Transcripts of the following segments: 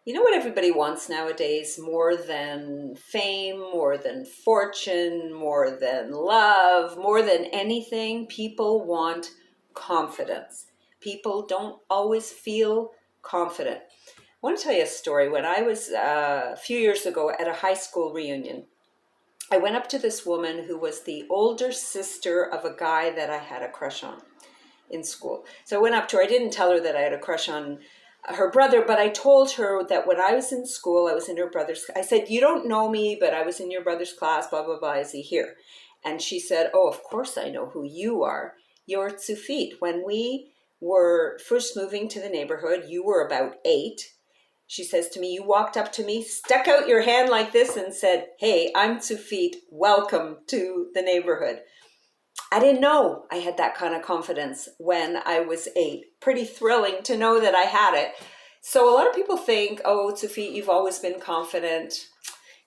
You know what everybody wants nowadays? More than fame, more than fortune, more than love, more than anything, people want confidence. People don't always feel confident. I want to tell you a story. When I was a few years ago at a high school reunion, I went up to this woman who was the older sister of a guy that I had a crush on in school. So I went up to her. I didn't tell her that I had a crush on her brother, but I told her that when I was in school, I was in her brother's. I said, "You don't know me, but I was in your brother's class, blah, blah, blah. Is he here?" And she said, "Oh, of course I know who you are. You're Tsufit. When we were first moving to the neighborhood, you were about 8. She says to me, "You walked up to me, stuck out your hand like this and said, 'Hey, I'm Tsufit. Welcome to the neighborhood.'" I didn't know I had that kind of confidence when I was 8. Pretty thrilling to know that I had it. So a lot of people think, "Oh, Sophie, you've always been confident."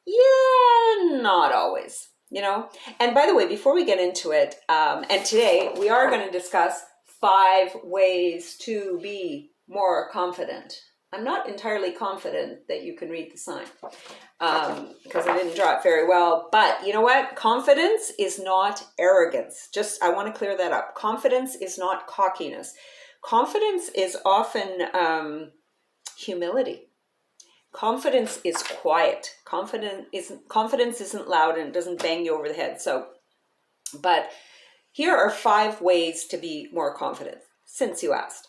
Yeah, not always, you know? And by the way, before we get into it, and today we are going to discuss 5 ways to be more confident. I'm not entirely confident that you can read the sign because I didn't draw it very well. But you know what? Confidence is not arrogance. I want to clear that up. Confidence is not cockiness. Confidence is often humility. Confidence is quiet. Confidence isn't loud and it doesn't bang you over the head. But here are 5 ways to be more confident, since you asked.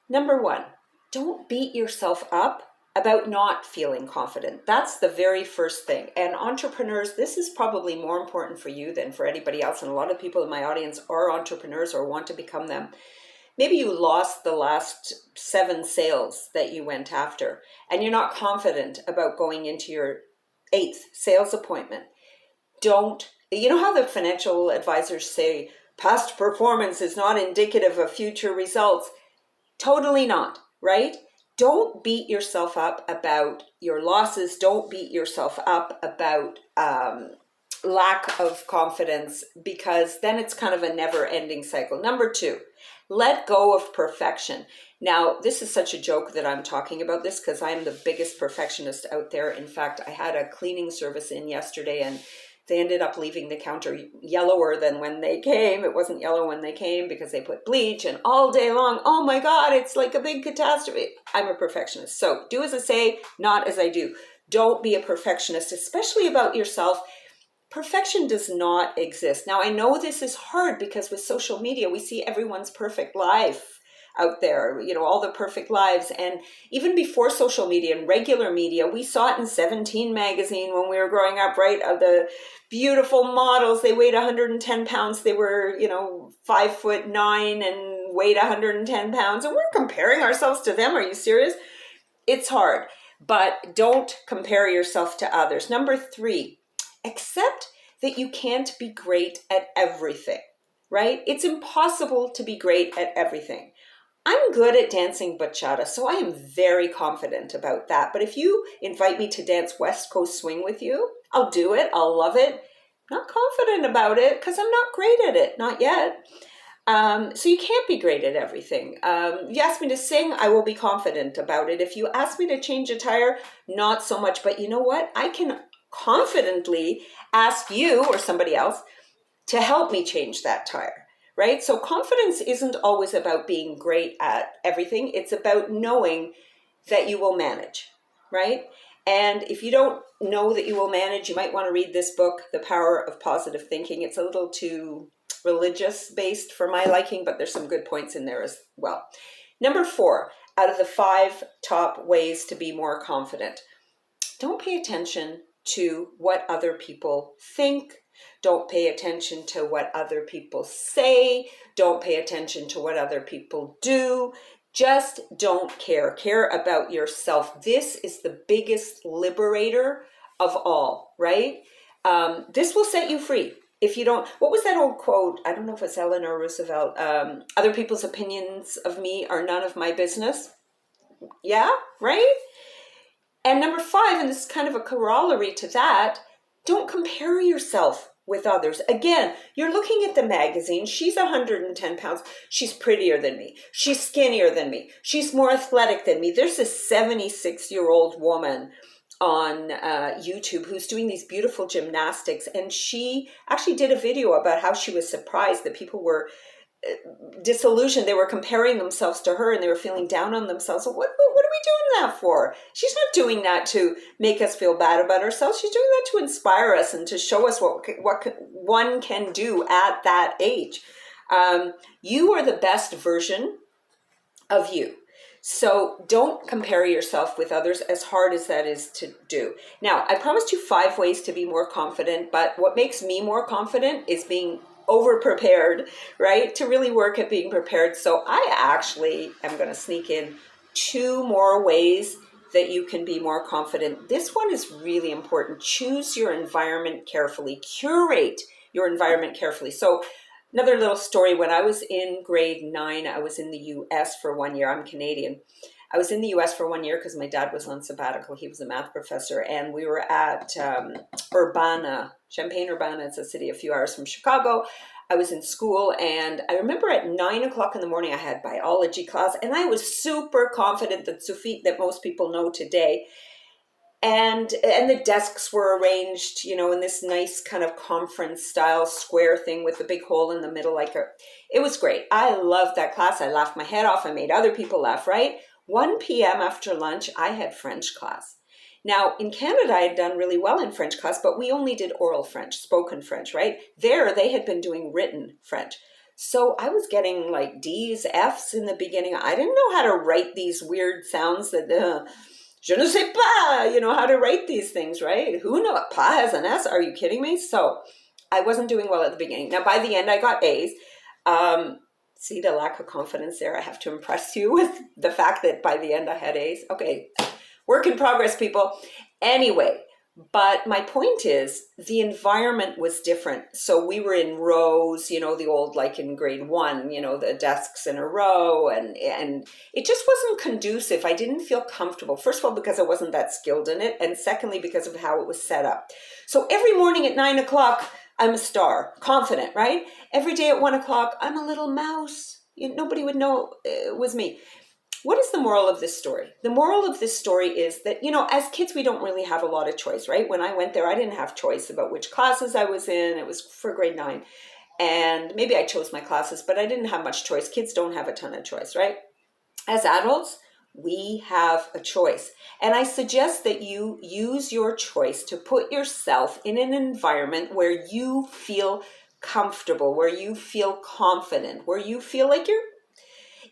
Number 1, don't beat yourself up about not feeling confident. That's the very first thing. And entrepreneurs, this is probably more important for you than for anybody else. And a lot of people in my audience are entrepreneurs or want to become them. Maybe you lost the last 7 sales that you went after, and you're not confident about going into your 8th sales appointment. You know how the financial advisors say past performance is not indicative of future results? Totally not, right? Don't beat yourself up about your losses. Don't beat yourself up about lack of confidence, because then it's kind of a never-ending cycle. Number 2, let go of perfection. Now, this is such a joke that I'm talking about this because I'm the biggest perfectionist out there. In fact, I had a cleaning service in yesterday and they ended up leaving the counter yellower than when they came. It wasn't yellow when they came because they put bleach, and all day long, oh my God, it's like a big catastrophe. I'm a perfectionist. So do as I say, not as I do. Don't be a perfectionist, especially about yourself. Perfection does not exist. Now, I know this is hard because with social media, we see everyone's perfect life out there, all the perfect lives. And even before social media and regular media, we saw it in 17 magazine when we were growing up, right? Of the beautiful models, they weighed 110 pounds. They were, 5'9" and weighed 110 pounds. And we're comparing ourselves to them. Are you serious? It's hard, but don't compare yourself to others. Number 3, accept that you can't be great at everything, right? It's impossible to be great at everything. I'm good at dancing bachata, so I am very confident about that. But if you invite me to dance West Coast swing with you, I'll do it. I'll love it. Not confident about it because I'm not great at it, not yet. So you can't be great at everything. You ask me to sing, I will be confident about it. If you ask me to change a tire, not so much. But you know what? I can confidently ask you or somebody else to help me change that tire, right? So confidence isn't always about being great at everything. It's about knowing that you will manage, right? And if you don't know that you will manage, you might want to read this book, The Power of Positive Thinking. It's a little too religious based for my liking, but there's some good points in there as well. Number 4, out of the 5 top ways to be more confident, don't pay attention to what other people think. Don't pay attention to what other people say. Don't pay attention to what other people do. Just don't care. Care about yourself. This is the biggest liberator of all, right? This will set you free. If you don't, what was that old quote? I don't know if it's Eleanor Roosevelt. Other people's opinions of me are none of my business. Yeah, right? And number 5, and this is kind of a corollary to that, don't compare yourself with others. Again, you're looking at the magazine. She's 110 pounds. She's prettier than me. She's skinnier than me. She's more athletic than me. There's a 76-year-old woman on YouTube who's doing these beautiful gymnastics. And she actually did a video about how she was surprised that people were disillusioned. They were comparing themselves to her and they were feeling down on themselves. What are we doing that for? She's not doing that to make us feel bad about ourselves. She's doing that to inspire us and to show us what one can do at that age. You are the best version of you. So don't compare yourself with others, as hard as that is to do. Now, I promised you 5 ways to be more confident, but what makes me more confident is being over prepared, right? To really work at being prepared. So I actually am going to sneak in 2 more ways that you can be more confident. This one is really important. Choose your environment carefully. Curate your environment carefully. So another little story, when I was in grade 9, I was in the US for 1 year. I'm Canadian. I was in the US for 1 year because my dad was on sabbatical. He was a math professor, and we were at Urbana, Champaign-Urbana. It's a city a few hours from Chicago. I was in school, and I remember at 9 o'clock in the morning, I had biology class, and I was super confident that most people know today. And the desks were arranged, in this nice kind of conference style square thing with a big hole in the middle. It was great. I loved that class. I laughed my head off. I made other people laugh, right? 1 p.m. after lunch, I had French class. Now, in Canada, I had done really well in French class, but we only did oral French, spoken French, right? There, they had been doing written French. So I was getting like D's, F's in the beginning. I didn't know how to write these weird sounds that... Je ne sais pas, how to write these things, right? Who knows? Pa has an S. Are you kidding me? So I wasn't doing well at the beginning. Now, by the end, I got A's. See the lack of confidence there? I have to impress you with the fact that by the end I had A's. Okay, work in progress, people. Anyway, but my point is the environment was different. So we were in rows, the old, like in grade 1, the desks in a row, and it just wasn't conducive. I didn't feel comfortable. First of all, because I wasn't that skilled in it. And secondly, because of how it was set up. So every morning at 9 o'clock, I'm a star, confident, right? Every day at 1 o'clock, I'm a little mouse. Nobody would know it was me. What is the moral of this story? The moral of this story is that, as kids, we don't really have a lot of choice, right? When I went there, I didn't have choice about which classes I was in. It was for grade 9. And maybe I chose my classes, but I didn't have much choice. Kids don't have a ton of choice, right? As adults, we have a choice. And I suggest that you use your choice to put yourself in an environment where you feel comfortable, where you feel confident, where you feel like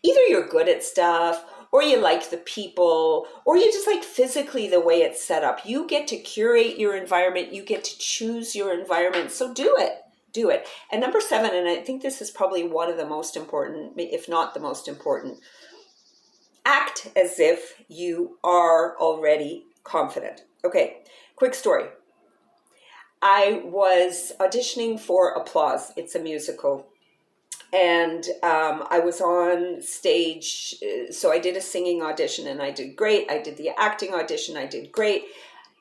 either you're good at stuff, or you like the people, or you just like physically the way it's set up. You get to curate your environment. You get to choose your environment. So do it. Do it. And number 7, and I think this is probably one of the most important, if not the most important, act as if you are already confident. Okay, quick story. I was auditioning for Applause. It's a musical. And I was on stage, so I did a singing audition and I did great. I did the acting audition, I did great.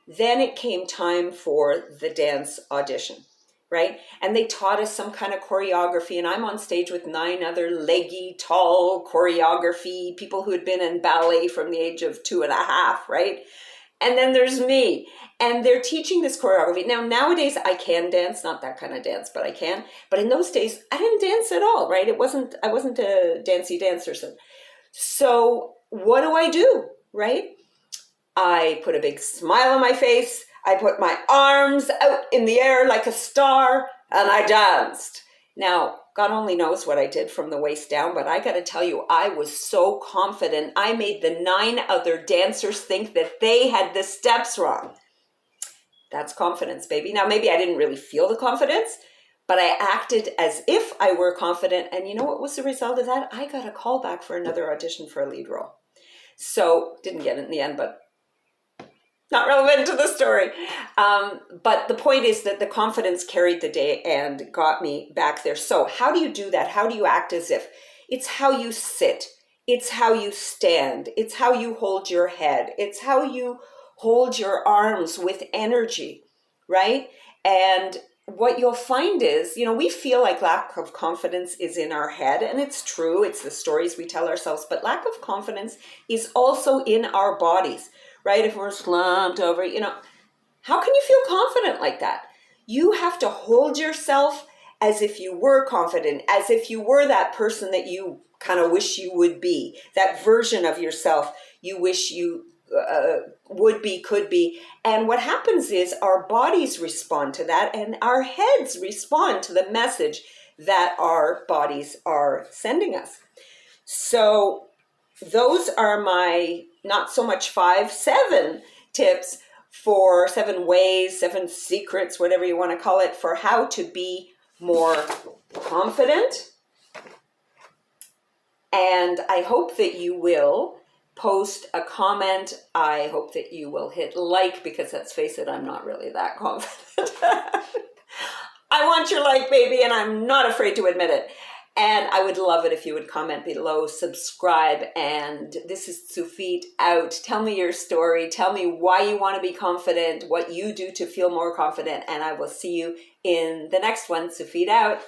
Then it came time for the dance audition, right? And they taught us some kind of choreography, and I'm on stage with 9 other leggy, tall choreography people who had been in ballet from the age of 2.5, right? And then there's me, and they're teaching this choreography. Now, nowadays I can dance, not that kind of dance, but I can. But in those days, I didn't dance at all, right? I wasn't a dancey dancer. So what do, right? I put a big smile on my face. I put my arms out in the air like a star, and I danced. Now, God only knows what I did from the waist down, but I got to tell you, I was so confident. I made the 9 other dancers think that they had the steps wrong. That's confidence, baby. Now, maybe I didn't really feel the confidence, but I acted as if I were confident. And you know what was the result of that? I got a call back for another audition for a lead role. So, didn't get it in the end, but not relevant to the story. But the point is that the confidence carried the day and got me back there. So how do you do that? How do you act as if? It's how you sit. It's how you stand. It's how you hold your head. It's how you hold your arms with energy, right? And what you'll find is, we feel like lack of confidence is in our head, and it's true. It's the stories we tell ourselves, but lack of confidence is also in our bodies, right? If we're slumped over, how can you feel confident like that? You have to hold yourself as if you were confident, as if you were that person that you kind of wish you would be, that version of yourself you wish you would be, could be. And what happens is our bodies respond to that, and our heads respond to the message that our bodies are sending us. So those are my not so much 5, 7 tips, for 7 ways, 7 secrets, whatever you want to call it, for how to be more confident. And I hope that you will post a comment. I hope that you will hit like, because let's face it, I'm not really that confident. I want your like, baby, and I'm not afraid to admit it. And I would love it if you would comment below, subscribe, and this is Sufit out. Tell me your story. Tell me why you want to be confident, what you do to feel more confident, and I will see you in the next one. Sufit out.